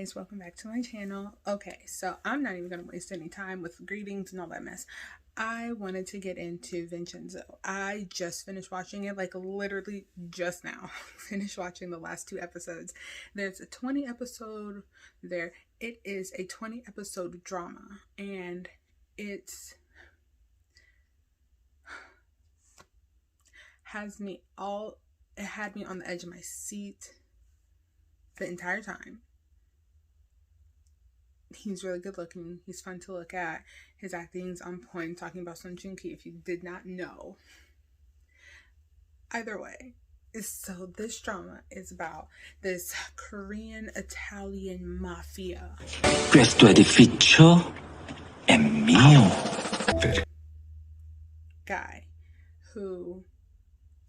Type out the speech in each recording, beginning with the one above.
guys, welcome back to my channel. Okay, so I'm not even gonna waste any time with greetings and all that mess. I wanted to get into Vincenzo. I just finished watching it, like literally just now. Finished watching the last 2 episodes. There's a 20 episode there. It is a 20 episode drama, and it had me on the edge of my seat the entire time. He's really good looking. He's fun to look at. His acting's on point. Talking about Son Joong-ki, if you did not know. Either way, so this drama is about this Korean-Italian mafia. Questo edificio è mio. Guy who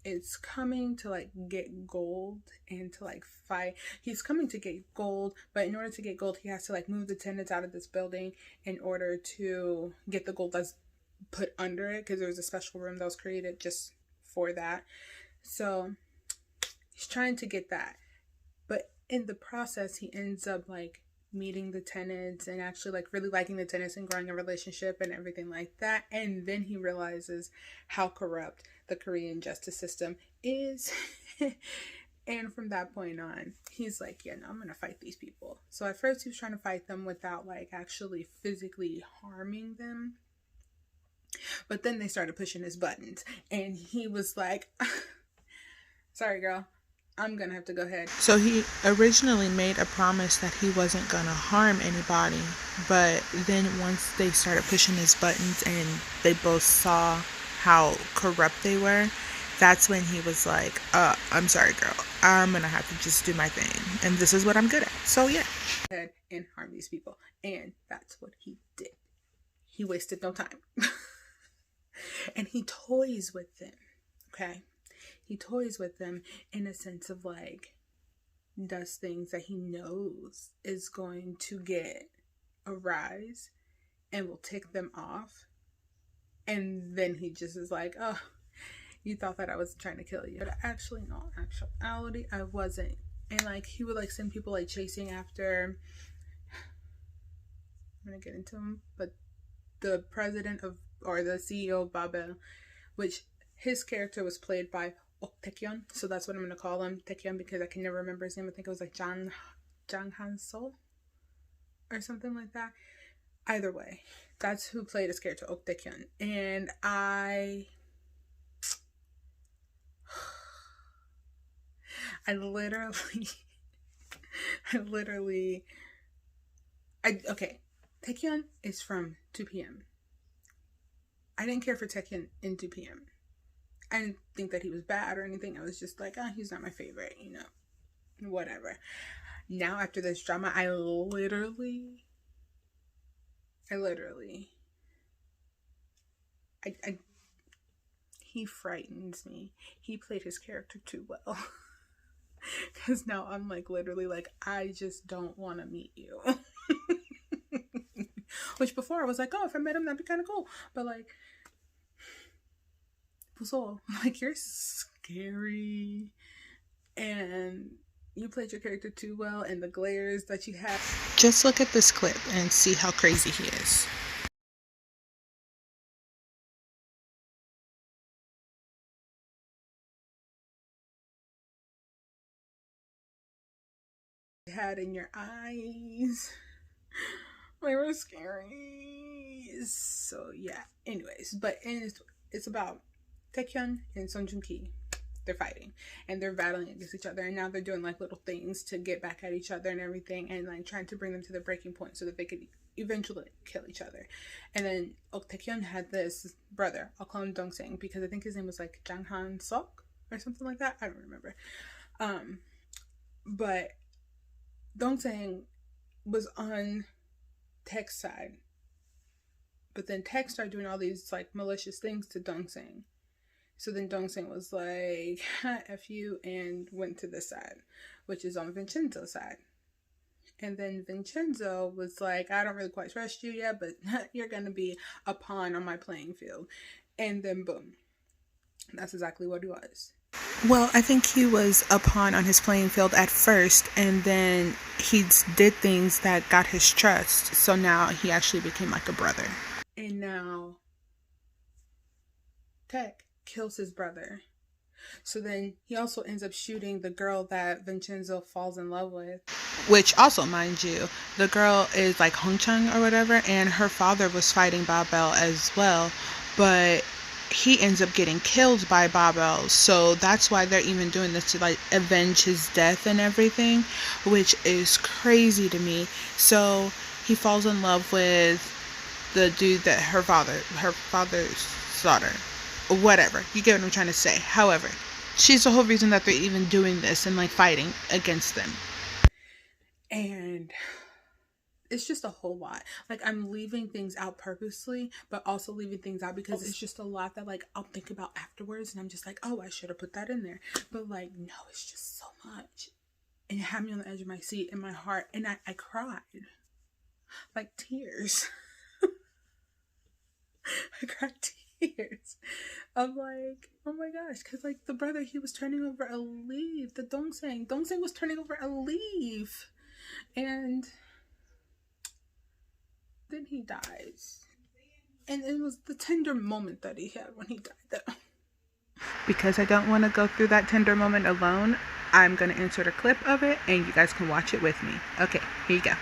is coming to like get gold and to like fight. He's coming to get gold, but in order to get gold, he has to like move the tenants out of this building in order to get the gold that's put under it, because there was a special room that was created just for that. So he's trying to get that, but in the process, he ends up like meeting the tenants and actually like really liking the tenants and growing a relationship and everything like that. And then he realizes how corrupt the Korean justice system is. And from that point on, he's like, yeah, no, I'm gonna fight these people. So at first he was trying to fight them without like actually physically harming them, but then they started pushing his buttons and he was like, sorry girl, I'm gonna have to go ahead. So he originally made a promise that he wasn't gonna harm anybody, but then once they started pushing his buttons and they both saw how corrupt they were, that's when he was like, I'm sorry girl, I'm gonna have to just do my thing, and this is what I'm good at. So yeah, and harm these people. And that's what he did. He wasted no time. And he toys with them. Okay, he toys with them in a sense of like, does things that he knows is going to get a rise and will tick them off. And then he just is like, oh, you thought that I was trying to kill you. But actually, no, actuality, I wasn't. And like, he would like send people like chasing after, I'm gonna get into him, but the president of, or the CEO of Babel, which his character was played by Taekyon, so that's what I'm gonna call him, Taekyon, because I can never remember his name. I think it was like Jang Han-so or something like that. Either way, that's who played his character, Taekyon. And I okay, Taekyon is from 2PM. I didn't care for Taekyon in 2PM. I didn't think that he was bad or anything. I was just like, oh, he's not my favorite, you know, whatever. Now after this drama, I literally he frightens me. He played his character too well. Because now I'm like literally like, I just don't want to meet you. Which before I was like, oh, if I met him, that'd be kind of cool. But like, so like, you're scary and you played your character too well, and the glares that you have. just look at this clip and see how crazy he is. Had in your eyes, they were scary. So yeah, anyways, but it's about Taekyon and Son Joong-ki. They're fighting and they're battling against each other, and now they're doing like little things to get back at each other and everything, and like trying to bring them to the breaking point so that they could eventually kill each other. And then Taekyon had this brother, I'll call him Dong-sang because I think his name was like Jang Han-sok or something like that, I don't remember. But Dong-sang was on Tech's side, but then Tech started doing all these like malicious things to Dong-sang. So then Dong-sang was like, F you, and went to this side, which is on Vincenzo's side. And then Vincenzo was like, I don't really quite trust you yet, but you're going to be a pawn on my playing field. And then boom, that's exactly what he was. Well, I think he was a pawn on his playing field at first, and then he did things that got his trust. So now he actually became like a brother. And now Tech kills his brother. So then he also ends up shooting the girl that Vincenzo falls in love with. Which also, mind you, the girl is like Hong Chung or whatever, and her father was fighting Babel as well, but he ends up getting killed by Babel. So that's why they're even doing this to like avenge his death and everything, which is crazy to me. So he falls in love with the dude that her father's daughter, whatever. You get what I'm trying to say. However, she's the whole reason that they're even doing this and like fighting against them. And it's just a whole lot. Like, I'm leaving things out purposely, but also leaving things out because it's just a lot that like I'll think about afterwards, and I'm just like, oh, I should have put that in there. But like, no, it's just so much. And it had me on the edge of my seat in my heart, and I cried. Like tears. I cried tears. I'm like, oh my gosh, because like the brother, he was turning over a leaf. The Dongseng was turning over a leaf. And then he dies. And it was the tender moment that he had when he died, though. Because I don't want to go through that tender moment alone, I'm going to insert a clip of it and you guys can watch it with me. Okay, here you go.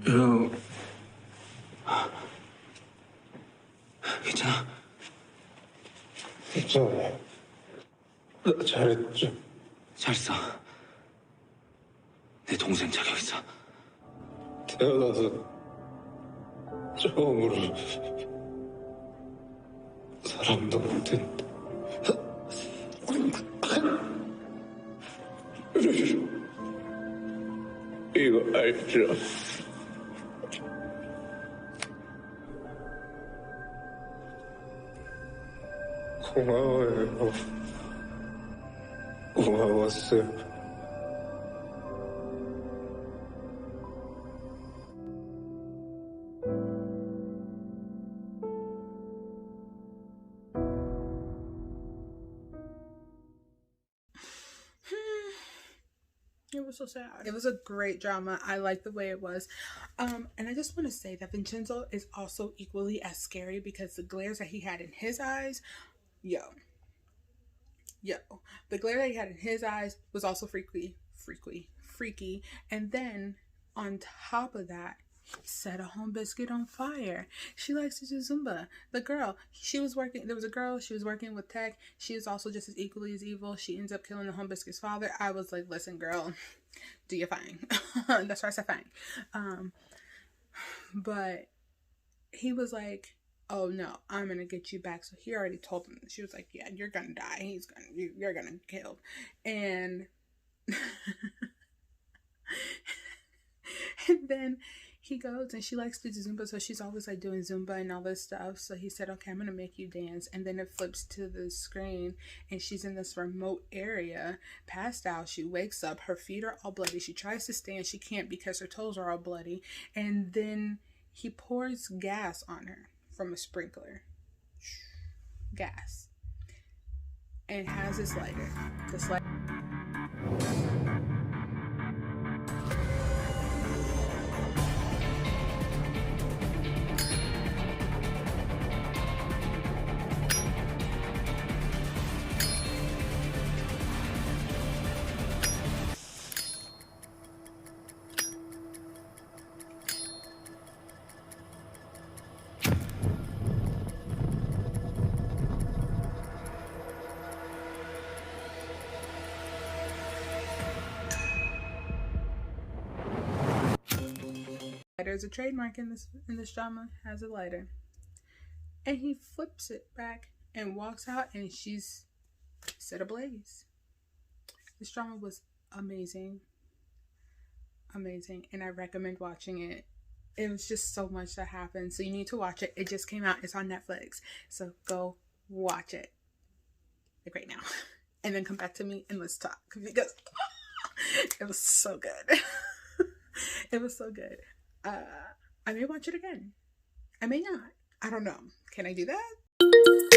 형, 괜찮아? 있잖아. 나 잘했죠. 잘했어. 내 동생 자격 있어. 태어나서 처음으로 사람도 못했는데. 이거 알죠? 고마워요. 고마웠어요. It was so sad. It was a great drama. I like the way it was. And I just want to say that Vincenzo is also equally as scary because the glares that he had in his eyes, yo. The glare that he had in his eyes was also freaky. And then on top of that, he set a home biscuit on fire. She likes to do Zumba. The girl, there was a girl, she was working with Tech. She is also just as equally as evil. She ends up killing the home biscuit's father. I was like, listen, girl, do your thing. That's why I said fine. But he was like, oh no, I'm gonna get you back. So he already told him. She was like, yeah, you're gonna die. You're gonna get killed. And and then he goes and she likes to do Zumba, so she's always like doing Zumba and all this stuff. So he said, okay, I'm gonna make you dance. And then it flips to the screen and she's in this remote area, passed out. She wakes up, her feet are all bloody. She tries to stand, she can't because her toes are all bloody. And then he pours gas on her from a sprinkler. Gas. And has this lighter. There's a trademark in this drama, has a lighter. And he flips it back and walks out and she's set ablaze. This drama was amazing. And I recommend watching it. It was just so much that happened. So you need to watch it. It just came out. It's on Netflix. So go watch it. Like right now. And then come back to me and let's talk. Because it was so good. It was so good. I may watch it again. I may not. I don't know. Can I do that?